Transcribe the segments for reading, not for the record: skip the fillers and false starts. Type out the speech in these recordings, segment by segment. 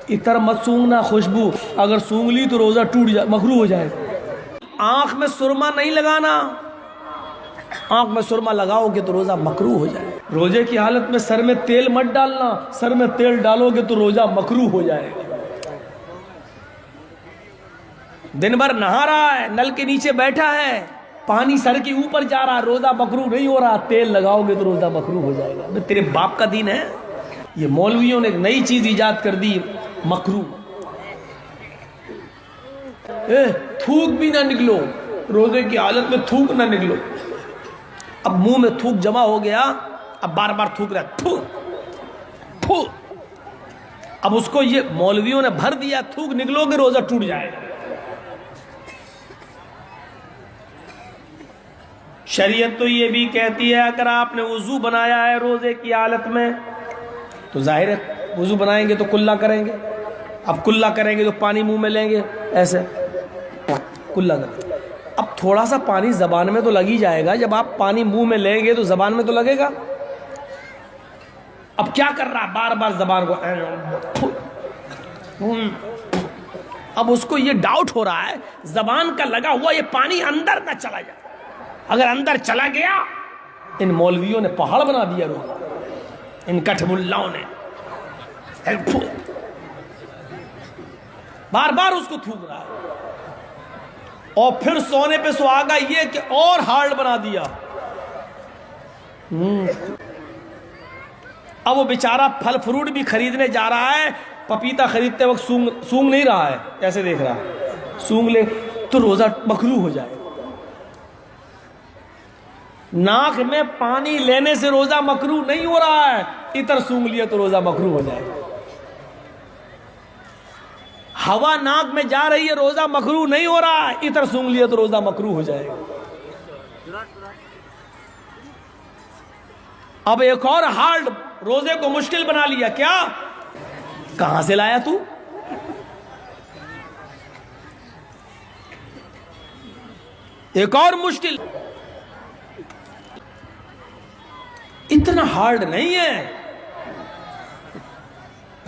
इतर मत सूंघना खुशबू, अगर सूंघ ली तो रोजा टूट जाए, मकरूह हो जाएगा। आंख में सुरमा नहीं लगाना, आंख में सुरमा लगाओगे तो रोजा मकरूह हो जाएगा। रोजे की हालत में सर में तेल मत डालना, सर में तेल डालोगे तो रोजा मकरूह हो जाएगा। दिन भर नहा रहा है, नल के नीचे बैठा है, पानी सर के ऊपर जा रहा है, रोजा मकरूह नहीं हो रहा, तेल लगाओगे तो रोजा मकरूह हो जाएगा। तेरे बाप का दीन है। ये मौलवियों ने एक नई चीज इजाद कर दी, मकरूह। थूक भी ना निकलो, रोजे की हालत में थूक ना निकलो। अब मुंह में थूक जमा हो गया, अब बार बार थूक रहा, थू थू। अब उसको ये मौलवियों ने भर दिया, थूक निकलोगे रोजा टूट जाएगा। शरीयत तो ये भी कहती है अगर आपने वुजू बनाया है रोजे की हालत में तो जाहिर है वुजू बनाएंगे तो कुल्ला करेंगे। अब कुल्ला करेंगे तो पानी मुंह में लेंगे, ऐसे कुल्ला करेंगे। अब थोड़ा सा पानी जबान में तो लग ही जाएगा, जब आप पानी मुंह में लेंगे तो जबान में तो लगेगा। अब क्या कर रहा है, बार बार जबान को, अब उसको ये डाउट हो रहा है जबान का लगा हुआ ये पानी अंदर ना चला जाए। अगर अंदर चला गया, इन मौलवियों ने पहाड़ बना दिया रोजा, इन कठमुल्लाओं ने बार बार उसको थूक रहा है। और फिर सोने पे सुहागा ये कि और हार्ड बना दिया। अब वो बेचारा फल फ्रूट भी खरीदने जा रहा है, पपीता खरीदते वक्त सूंघ नहीं रहा है, कैसे देख रहा है, सूंघ ले तो रोजा मकरूह हो जाए। नाक में पानी लेने से रोजा मकरूह नहीं हो रहा है, इतर सूंघ लिया तो रोजा मकरूह हो जाएगा। हवा नाक में जा रही है, रोजा मकरूह नहीं हो रहा है, इतर सूंघ लिया तो रोजा मकरूह हो जाएगा। अब एक और हार्ड रोजे को मुश्किल बना लिया। क्या, कहां से लाया तू? एक और मुश्किल, इतना हार्ड नहीं है।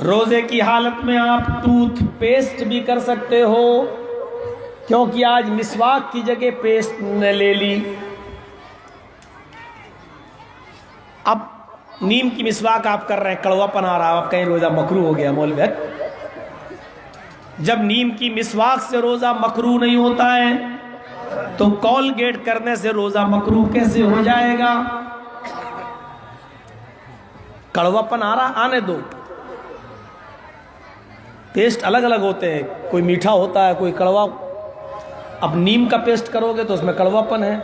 रोजे की हालत में आप टूथपेस्ट भी कर सकते हो, क्योंकि आज मिसवाक की जगह पेस्ट ने ले ली। अब नीम की मिसवाक आप कर रहे हैं, कड़वापन आ रहा है, आप कहीं रोजा मकरूह हो गया। मौलवी, जब नीम की मिसवाक से रोजा मकरूह नहीं होता है तो कॉलगेट करने से रोजा मकरूह कैसे हो जाएगा? कड़वापन आ रहा, आने दो। पेस्ट अलग अलग होते हैं, कोई मीठा होता है, कोई कड़वा। अब नीम का पेस्ट करोगे तो उसमें कड़वापन है,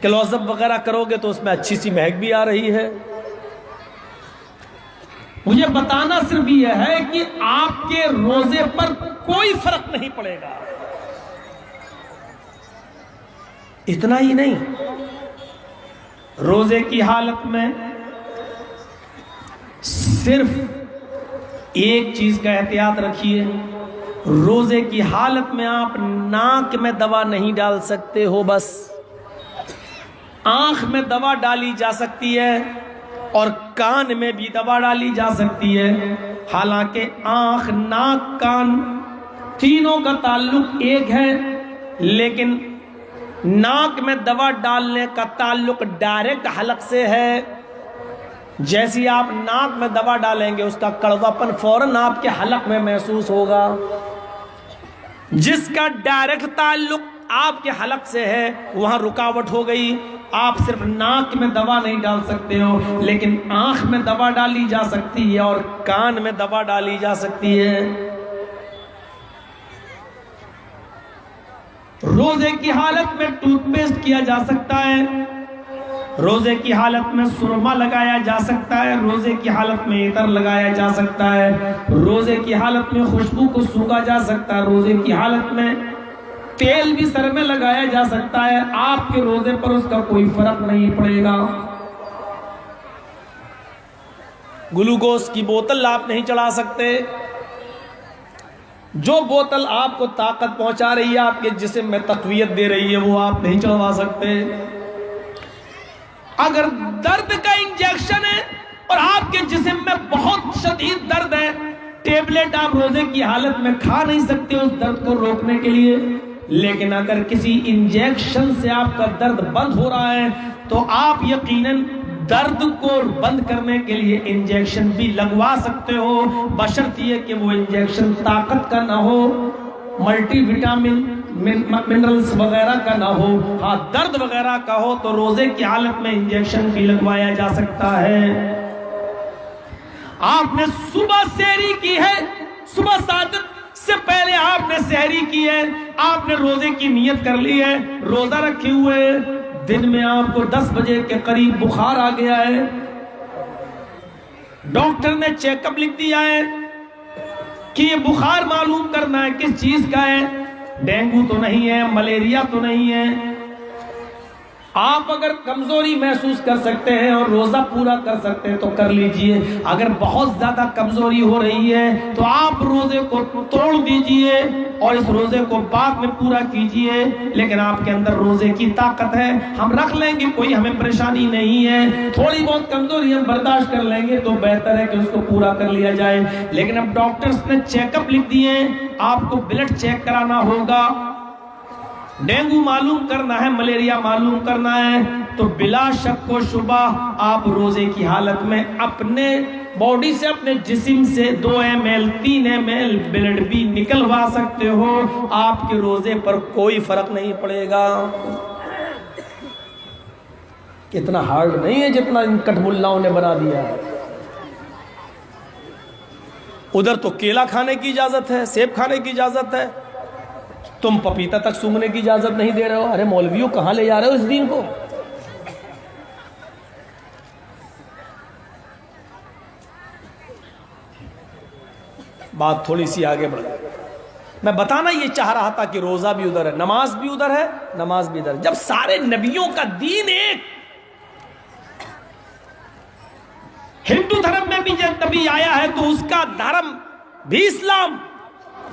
क्लोजअप वगैरह करोगे तो उसमें अच्छी सी महक भी आ रही है। मुझे बताना सिर्फ यह है कि आपके रोजे पर कोई फर्क नहीं पड़ेगा। इतना ही नहीं, रोजे की हालत में सिर्फ एक चीज का एहतियात रखिए, रोजे की हालत में आप नाक में दवा नहीं डाल सकते हो। बस आंख में दवा डाली जा सकती है और कान में भी दवा डाली जा सकती है। हालांकि आंख, नाक, कान तीनों का ताल्लुक एक है, लेकिन नाक में दवा डालने का ताल्लुक डायरेक्ट हलक से है। जैसी आप नाक में दवा डालेंगे उसका कड़वापन फौरन आपके हलक में महसूस होगा। जिसका डायरेक्ट ताल्लुक आपके हलक से है वहां रुकावट हो गई। आप सिर्फ नाक में दवा नहीं डाल सकते हो, लेकिन आंख में दवा डाली जा सकती है और कान में दवा डाली जा सकती है। रोजे की हालत में टूथपेस्ट किया जा सकता है, रोजे की हालत में सुरमा लगाया जा सकता है, रोजे की हालत में इतर लगाया जा सकता है, रोजे की हालत में खुशबू को सूंघा जा सकता है, रोजे की हालत में तेल भी सर में लगाया जा सकता है। आपके रोजे पर उसका कोई फर्क नहीं पड़ेगा। ग्लूकोज की बोतल आप नहीं चढ़ा सकते। जो बोतल आपको ताकत पहुंचा रही है, आपके जिस्म में तकवीयत दे रही है, वो आप नहीं चढ़वा सकते। अगर दर्द का इंजेक्शन है और आपके जिस्म में बहुत शदीद दर्द है, टेबलेट आप रोजे की हालत में खा नहीं सकते उस दर्द को रोकने के लिए, लेकिन अगर किसी इंजेक्शन से आपका दर्द बंद हो रहा है तो आप यकीनन दर्द को बंद करने के लिए इंजेक्शन भी लगवा सकते हो, बशर्ते ये कि वो इंजेक्शन ताकत का ना हो, मल्टीविटामिन मिनरल्स वगैरह का ना हो। हाँ, दर्द वगैरह का हो तो रोजे की हालत में इंजेक्शन भी लगवाया जा सकता है। आपने सुबह सहरी की है, सुबह साजद से पहले आपने सहरी की है, आपने रोजे की नियत कर ली है, रोजा रखे हुए है, दिन में आपको 10 बजे के करीब बुखार आ गया है, डॉक्टर ने चेकअप लिख दिया है कि ये बुखार मालूम करना है किस चीज का है, डेंगू तो नहीं है, मलेरिया तो नहीं है। आप अगर कमजोरी महसूस कर सकते हैं और रोजा पूरा कर सकते हैं तो कर लीजिए, अगर बहुत ज्यादा कमजोरी हो रही है तो आप रोजे को तोड़ दीजिए और इस रोजे को बाद में पूरा कीजिए। लेकिन आपके अंदर रोजे की ताकत है, हम रख लेंगे, कोई हमें परेशानी नहीं है, थोड़ी बहुत कमजोरी हम बर्दाश्त कर लेंगे तो बेहतर है कि उसको पूरा कर लिया जाए। लेकिन अब डॉक्टर्स ने चेकअप लिख दिए, आपको ब्लड चेक कराना होगा, डेंगू मालूम करना है, मलेरिया मालूम करना है, तो बिला शक व शुबा आप रोजे की हालत में अपने बॉडी से, अपने जिस्म से 2 ml 3 ml ब्लड भी निकलवा सकते हो, आपके रोजे पर कोई फर्क नहीं पड़ेगा। इतना हार्ड नहीं है जितना इन कठमुल्लाओं ने बना दिया है। उधर तो केला खाने की इजाजत है, सेब खाने की इजाजत है, तुम पपीता तक सूंघने की इजाजत नहीं दे रहे हो। अरे मौलवियों, कहां ले जा रहे हो इस दीन को? बात थोड़ी सी आगे बढ़ गई। मैं बताना ये चाह रहा था कि रोजा भी उधर है, नमाज भी उधर है, नमाज भी इधर। जब सारे नबियों का दीन एक, हिंदू धर्म में भी जब नबी आया है तो उसका धर्म भी इस्लाम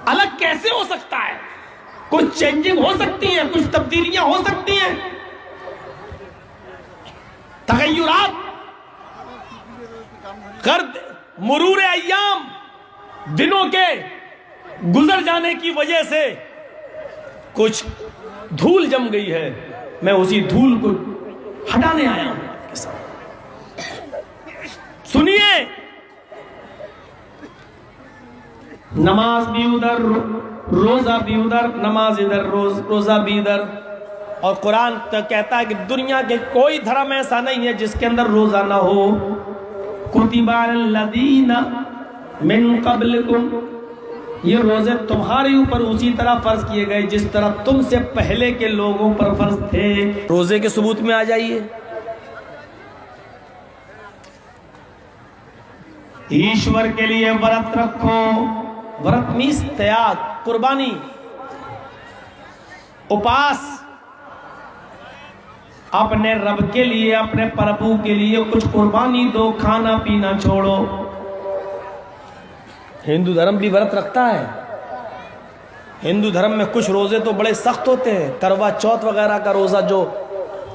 अलग कैसे हो सकता है? कुछ चेंजिंग हो सकती है, कुछ तब्दीलियां हो सकती हैं, तगय्युरात गर्द मुरूर अय्याम, दिनों के गुजर जाने की वजह से कुछ धूल जम गई है, मैं उसी धूल को हटाने आया हूं आपके साथ। सुनिए, नमाज भी उधर, रोजा भी उधर, नमाज इधर, रोजा भी इधर। और कुरान तो कहता है कि दुनिया के कोई धर्म ऐसा नहीं है जिसके अंदर रोजा ना हो। कुतिबा अलल्लज़ीना मिन क़ब्लिकुम, ये रोजे तुम्हारे ऊपर उसी तरह फर्ज किए गए जिस तरह तुमसे पहले के लोगों पर फर्ज थे। रोजे के सबूत में आ जाइए। ईश्वर के लिए व्रत रखो, व्रत मीन्स त्याग, कुर्बानी, उपास, अपने रब के लिए, अपने प्रभु के लिए कुछ कुर्बानी दो, खाना पीना छोड़ो। हिंदू धर्म भी व्रत रखता है। हिंदू धर्म में कुछ रोजे तो बड़े सख्त होते हैं, करवा चौथ वगैरह का रोजा, जो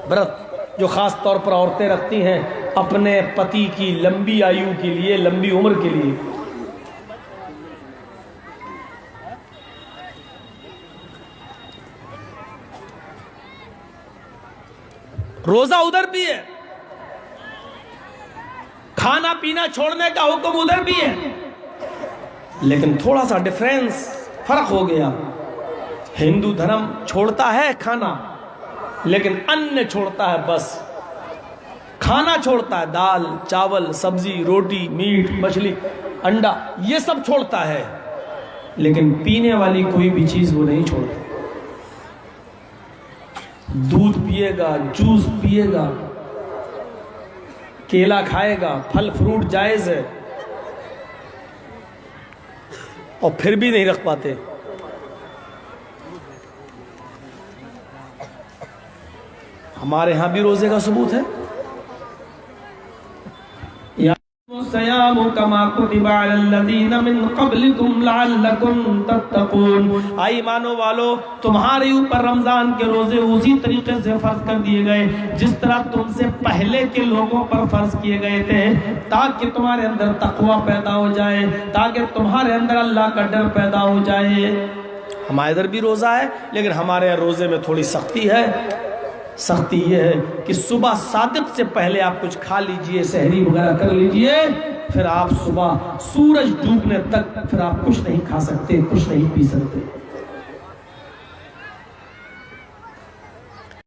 व्रत जो खास तौर पर औरतें रखती हैं अपने पति की लंबी आयु के लिए, लंबी उम्र के लिए। रोजा उधर भी है, खाना पीना छोड़ने का हुक्म उधर भी है, लेकिन थोड़ा सा डिफरेंस, फर्क हो गया। हिंदू धर्म छोड़ता है खाना, लेकिन अन्न छोड़ता है बस। खाना छोड़ता है, दाल चावल सब्जी रोटी मीट मछली अंडा ये सब छोड़ता है, लेकिन पीने वाली कोई भी चीज वो नहीं छोड़ता। दूध पिएगा, जूस पिएगा, केला खाएगा, फल फ्रूट जायज है, और फिर भी नहीं रख पाते। हमारे यहां भी रोजे का सबूत है। तयाम्ममू कमा कुतिबा अलल्लज़ीना मिन क़ब्लिकुम लअल्लकुम तत्तक़ून। आई ईमानो वालो, तुम्हारे ऊपर रमजान के रोजे उसी तरीके से फर्ज कर दिए गए जिस तरह तुमसे पहले के लोगों पर फर्ज किए गए थे, ताकि तुम्हारे अंदर तकवा पैदा हो जाए, ताकि तुम्हारे अंदर अल्लाह का डर पैदा हो जाए। हमारे इधर भी रोज़ा है, लेकिन हमारे यहाँ रोज़े में थोड़ी सख्ती है। सख्ती ये है कि सुबह सादिक से पहले आप कुछ खा लीजिए, सहरी वगैरह कर लीजिए, फिर आप सुबह सूरज डूबने तक फिर आप कुछ नहीं खा सकते, कुछ नहीं पी सकते।